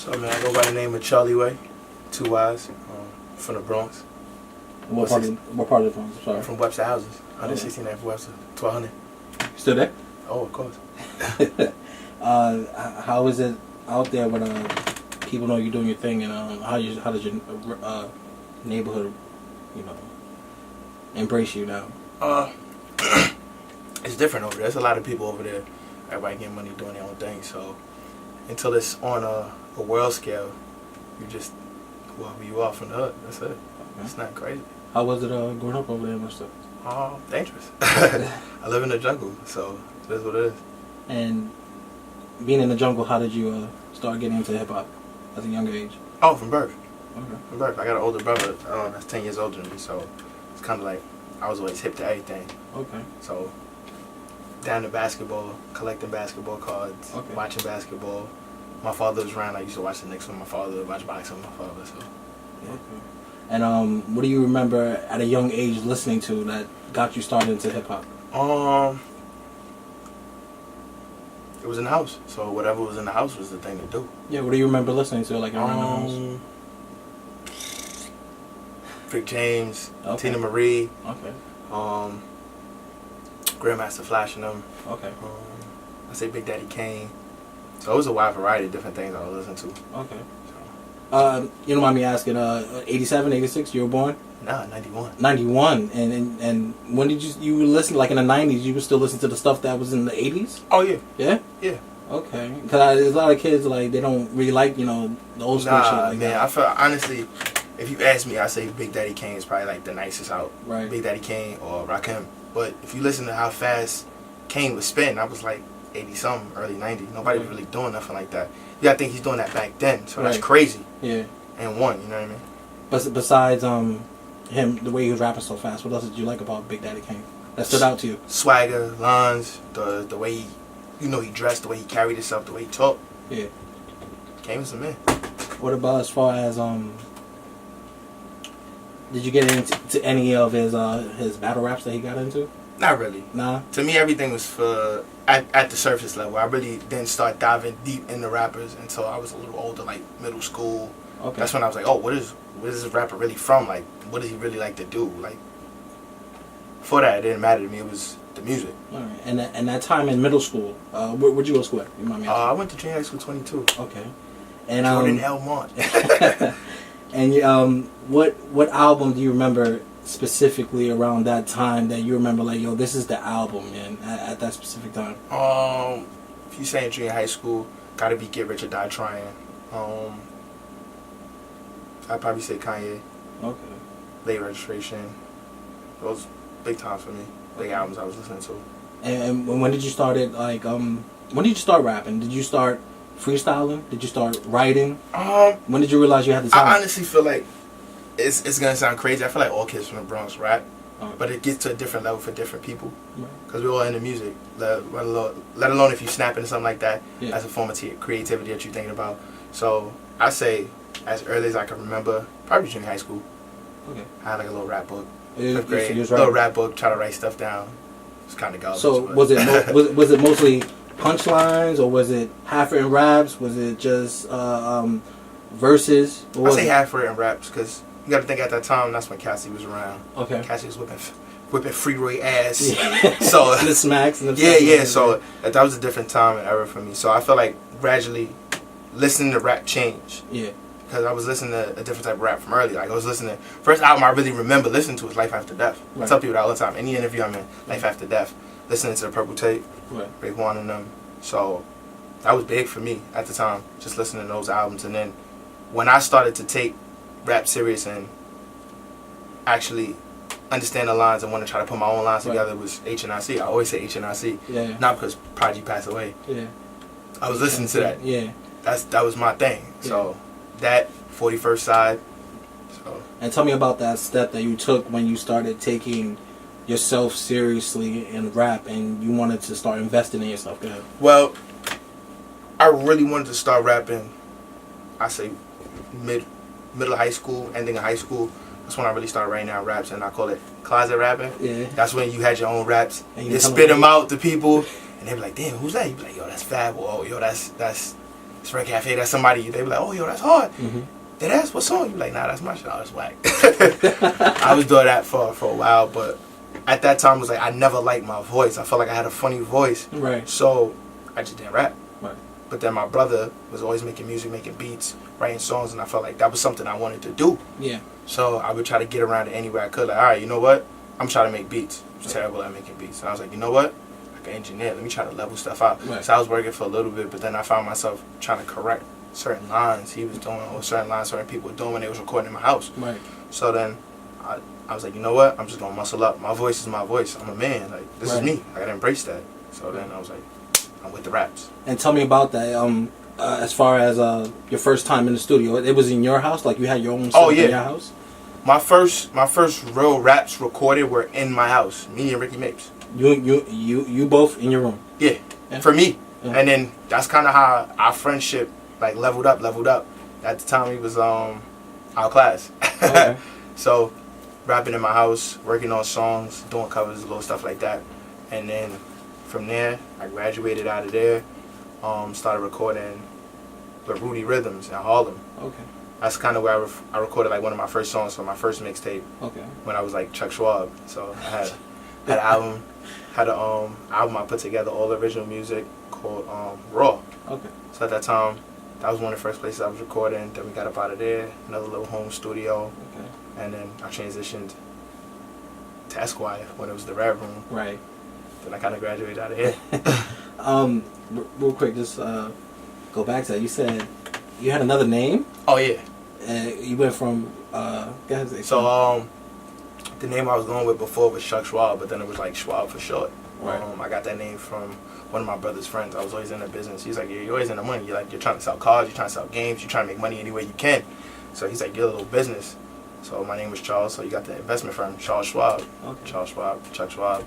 So man, I go by the name of Charlie Wayy, 2 Y's, from the Bronx. What part of the Bronx? I'm sorry. I'm from Webster Houses, 169 for Webster, 1200. Still there? Oh, of course. How is it out there when people know you're doing your thing, and how does your neighborhood, embrace you now? It's different over there. There's a lot of people over there. Everybody getting money doing their own thing. So until it's on a world scale, you just whoever you are from the hood. That's it. Okay. It's not crazy. How was it growing up over there and stuff? Dangerous. I live in the jungle, so that's what it is. And being in the jungle, how did you start getting into hip hop at a younger age? Oh, from birth. Okay. From birth. I got an older brother that's 10 years older than me, so it's kind of like I was always hip to everything. Okay. So down to basketball, collecting basketball cards, watching basketball. My father was around. I used to watch the Knicks with my father, watch boxing with my father. So, yeah. Okay. And what do you remember at a young age listening to that got you started into hip hop? It was in the house. So whatever was in the house was the thing to do. Yeah. What do you remember listening to, like around the house? Rick James, Tina Marie. Okay. Grandmaster Flash and them. Okay. I say Big Daddy Kane. So it was a wide variety of different things I was listening to. Okay. You don't mind me asking, 87, 86, you were born? Nah, 91. 91. And when did you were listening, like in the 90s, you were still listening to the stuff that was in the 80s? Oh, yeah. Yeah? Yeah. Okay. Because there's a lot of kids, like, they don't really like, the old school shit like man, that. I feel, honestly, if you ask me, I say Big Daddy Kane is probably like the nicest out. Right. Big Daddy Kane or Rakim. But if you listen to how fast Kane was spitting, I was like 80-something, early 90s. Nobody was really doing nothing like that. You gotta think he's doing that back then, so that's crazy. Yeah. And one, you know what I mean? But besides him, the way he was rapping so fast, what else did you like about Big Daddy Kane that stood out to you? Swagger, lines, the way he, he dressed, the way he carried himself, the way he talked. Yeah. Kane was a man. What about as far as did you get into any of his battle raps that he got into? Not really. Nah. To me, everything was at the surface level. I really didn't start diving deep into rappers until I was a little older, like middle school. Okay. That's when I was like, oh, where is this rapper really from? Like, what does he really like to do? Like, before that, it didn't matter to me. It was the music. All right. And that time in middle school, where'd you go to school at? You mind me asking? I went to junior high school 22. Okay. And Jordan Elmont. And what album do you remember specifically around that time that you remember, like, yo, this is the album, man, at that specific time? If you say in junior high school, gotta be Get Rich or Die Trying. I'd probably say Kanye. Okay. Late Registration. Those big times for me. Big albums I was listening to. And when did you start it? Like, when did you start rapping? Did you start freestyling? Did you start writing? When did you realize you had the talent? I honestly feel like it's gonna sound crazy. I feel like all kids from the Bronx rap, but it gets to a different level for different people. Because we're all into music, let alone if you snap into something like that as a form of creativity that you're thinking about. So I say, as early as I can remember, probably junior high school. Okay. I had like a little rap book. Fifth grade, little rap book, try to write stuff down. It's kind of garbage. So was it mostly punchlines, or was it half-written raps? Was it just verses? I say half-written raps because you got to think at that time that's when Cassie was around. Okay. Cassie was whipping Freeway ass. Yeah. So the smacks. And the yeah. So that was a different time and era for me. So I felt like gradually listening to rap changed. Yeah. Because I was listening to a different type of rap from early. Like I was listening to first album I really remember listening to was Life After Death. Right. I tell people that all the time. Any interview I'm in, Life After Death. Listening to the Purple Tape, Big One and them. So that was big for me at the time, just listening to those albums. And then when I started to take rap serious and actually understand the lines and want to try to put my own lines together, was HNIC. I always say HNIC. Yeah. Not because Prodigy passed away. Yeah. I was listening to that. Yeah. That was my thing. Yeah. So that 41st Side. So. And tell me about that step that you took when you started taking yourself seriously in rap and you wanted to start investing in yourself. Go ahead. Well, I really wanted to start rapping, I say middle of high school, ending of high school. That's when I really started writing down raps, and I call it closet rapping. Yeah. That's when you had your own raps. And you spit them out to people, and they be like, damn, who's that? You be like, yo, that's Fab, or yo, that's this Red Cafe, that's somebody, they be like, oh, yo, that's hard. Then ask what song? You like, nah, that's my shit. Oh, that's whack. I was doing that for a while, but at that time, it was like, I never liked my voice. I felt like I had a funny voice. Right. So I just didn't rap. Right. But then my brother was always making music, making beats, writing songs, and I felt like that was something I wanted to do. Yeah. So I would try to get around it any way I could. Like, all right, you know what? I'm trying to make beats. I was terrible at making beats. And I was like, you know what? I can engineer. Let me try to level stuff out. Right. So I was working for a little bit, but then I found myself trying to correct certain lines he was doing, or certain lines certain people were doing when they was recording in my house. Right. So then I was like, you know what? I'm just gonna muscle up. My voice is my voice. I'm a man. Like, this is me. I gotta embrace that. So then I was like, I'm with the raps. And tell me about that. As far as your first time in the studio, it was in your house. Like you had your own stuff in your house. My first real raps recorded were in my house. Me and Ricky Mapes. You both in your room. Yeah. For me. Yeah. And then that's kind of how our friendship like leveled up. At the time, he was our class. Okay. So, rapping in my house, working on songs, doing covers, little stuff like that. And then from there, I graduated out of there. Started recording with Rudy Rhythms in Harlem. Okay. That's kind of where I recorded like one of my first songs for my first mixtape. Okay. When I was like Chuck Schwab. So I had an album, album I put together, all original music called Raw. Okay. So at that time, that was one of the first places I was recording. Then we got up out of there, another little home studio. Okay. And then I transitioned to Esquire when it was the Rap Room. Right. Then I kind of graduated out of here. Real quick, just go back to that. You said you had another name? Oh, yeah. And you went from, So, the name I was going with before was Chuck Schwab, but then it was like Schwab for short. Right. I got that name from one of my brother's friends. I was always in the business. He's like, you're always in the money. You're trying to sell cars, you're trying to sell games, you're trying to make money any way you can. So he's like, you're a little business. So my name was Charles, so you got the investment firm, Charles Schwab. Okay. Charles Schwab, Chuck Schwab.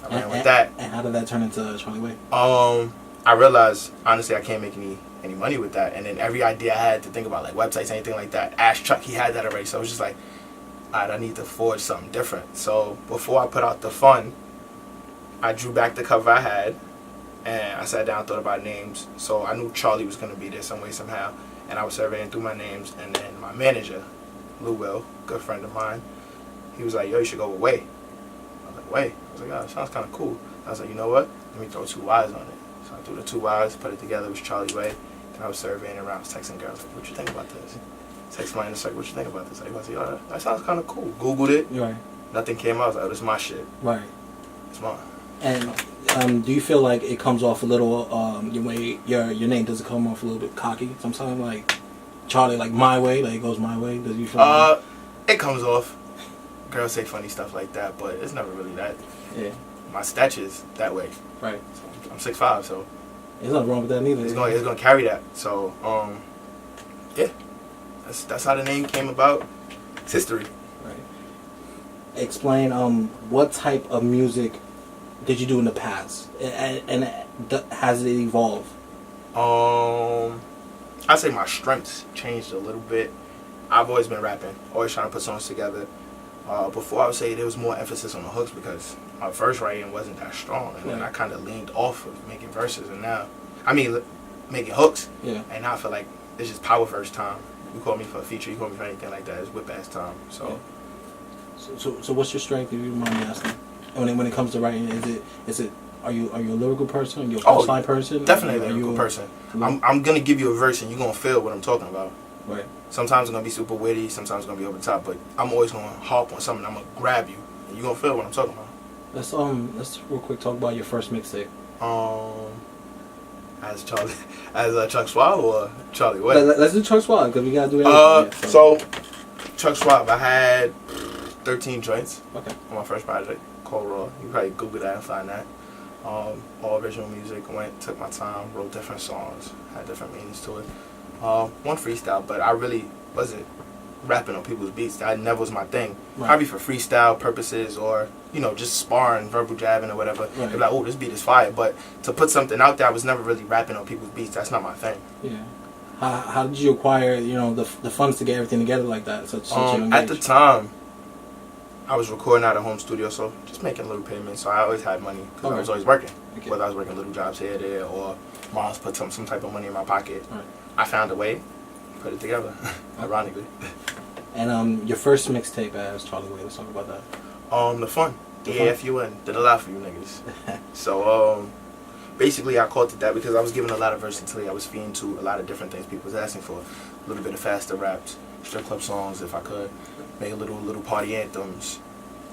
I ran with that. And how did that turn into Charlie Wayy? I realized, honestly, I can't make any money with that. And then every idea I had to think about, like websites, anything like that, ask Chuck, he had that already. So it was just like, all right, I need to forge something different. So before I put out the fund, I drew back the cover I had, and I sat down and thought about names. So I knew Charlie was going to be there some way, somehow. And I was surveying through my names. And then my manager, Lou Will, good friend of mine, he was like, yo, you should go with Way. I was like, Way? I was like, oh, that sounds kind of cool. I was like, you know what? Let me throw 2 Y's on it. So I threw the 2 Y's, put it together, it was Charlie Wayy. And I was surveying around, I was texting girls, like, what you think about this? Text mine in a second, what you think about this? I was like, oh, that sounds kind of cool. Googled it. Right. Nothing came out. I was like, oh, this is my shit. Right. It's mine. And do you feel like it comes off a little, your name doesn't come off a little bit cocky sometimes, like Charlie, like my way, like it goes my way? Does you feel like it comes off. Girls say funny stuff like that, but it's never really that. Yeah. My stature's that way. Right. So I'm 6'5", so there's nothing wrong with that neither. It's gonna carry that. So yeah. That's how the name came about. It's history. Right. Explain what type of music did you do in the past, and has it evolved? I'd say my strengths changed a little bit. I've always been rapping, always trying to put songs together. Before, I would say there was more emphasis on the hooks because my verse writing wasn't that strong, and then I kind of leaned off of making verses, and now, making hooks. Yeah. And now I feel like it's just power verse time. You call me for a feature, you call me for anything like that, it's whip ass time. So. Yeah. So what's your strength, if you don't mind me asking? When it comes to writing, is it are you a lyrical person? Are you a punchline person? Definitely a lyrical person. I'm gonna give you a verse and you're gonna feel what I'm talking about. Right. Sometimes it's gonna be super witty, sometimes it's gonna be over the top, but I'm always gonna harp on something. I'm gonna grab you, and you're gonna feel what I'm talking about. Let's real quick talk about your first mixtape. As Chuck Schwab or Charlie Wayy? Let's do Chuck Schwab because we gotta do everything. So Chuck Schwab, I had 13 joints. Okay. On my first project called Raw. You probably Google that and find that. All original music. Took my time, wrote different songs, had different meanings to it. One freestyle, but I really wasn't rapping on people's beats. That never was my thing. Right. Probably for freestyle purposes or, just sparring, verbal jabbing or whatever. Right. They'd be like, oh, this beat is fire. But to put something out there, I was never really rapping on people's beats. That's not my thing. Yeah. How did you acquire, the funds to get everything together like that? At the time, I was recording out of home studio, so just making little payments. So I always had money because I was always working. Okay. Whether I was working little jobs here, there, or moms put some type of money in my pocket. Right. I found a way, put it together, ironically. And your first mixtape as Charlie Wayy, let's talk about that. The Fun. AFUN. Did a lot for you niggas. So, basically I called it that because I was given a lot of versatility. I was feeding to a lot of different things people was asking for. A little bit of faster raps, strip club songs if I could, make little party anthems,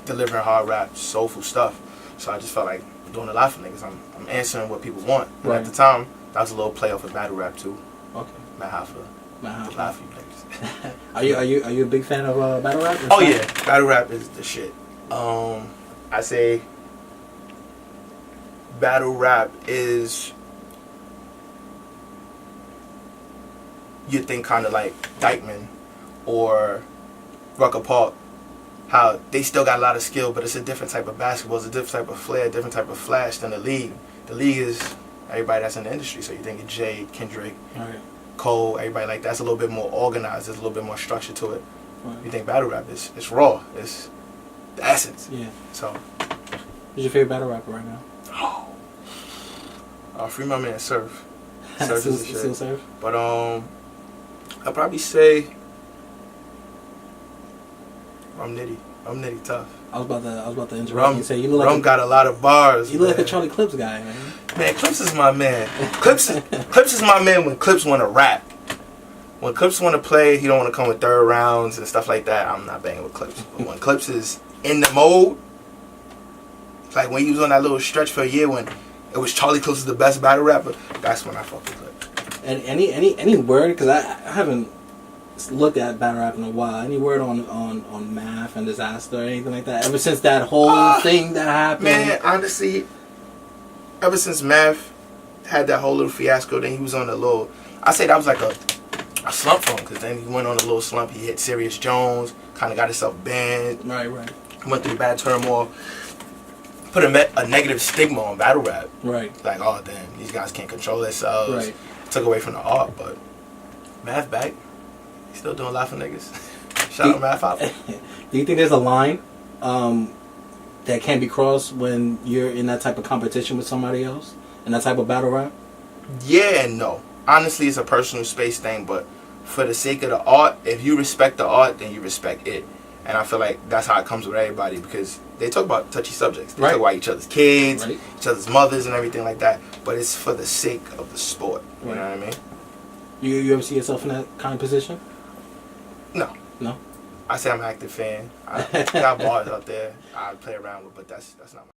delivering hard raps, soulful stuff. So I just felt like I'm doing a lot for niggas. I'm answering what people want. And right. At the time, that was a little play off of battle rap too. Okay. Matt Hoffa. A lot for you niggas. Are you a big fan of battle rap? Oh yeah, battle rap is the shit. I say battle rap is, you think kind of like Dykeman or Rucker Park, how they still got a lot of skill, but it's a different type of basketball, it's a different type of flair, a different type of flash than the league. The league is everybody that's in the industry, so you think of Jay, Kendrick, right. Cole, everybody like that's a little bit more organized, there's a little bit more structure to it. Right. You think battle rap is it's raw, it's the essence. Yeah. So, who's your favorite battle rapper right now? Free my man Surf. Surf is the shit. Still Surf? But I'd probably say I'm nitty tough. I was about to interrupt Rum, you and say you look like got a lot of bars. You look like a Charlie Clips guy, man. Man, Clips is my man. Clips is my man when Clips want to rap. When Clips want to play, he don't want to come with third rounds and stuff like that. I'm not banging with Clips. But when Clips is in the mode, like when he was on that little stretch for a year when it was Charlie Clips is the best battle rapper, that's when I fuck with Clips. And any word, because I haven't looked at battle rap in a while. Any word on Math and Disaster or anything like that? Ever since that whole thing that happened? Man, honestly, ever since Math had that whole little fiasco, then he was on a little, I say that was like a slump for him, because then he went on a little slump. He hit Sirius Jones, kind of got himself banned. Right. Went through bad turmoil. Put a negative stigma on battle rap. Right. Like, oh damn, these guys can't control themselves. Right. Took away from the art, but Math back. He's still doing a lot for niggas. Shout out Math Hoffa. Do you think there's a line that can't be crossed when you're in that type of competition with somebody else? In that type of battle rap? Yeah and no. Honestly, it's a personal space thing, but for the sake of the art, if you respect the art, then you respect it. And I feel like that's how it comes with everybody, because they talk about touchy subjects. They talk about each other's kids, each other's mothers, and everything like that. But it's for the sake of the sport. You know what I mean? You ever see yourself in that kind of position? No. I say I'm an active fan. I got bars out there I play around with, but that's not my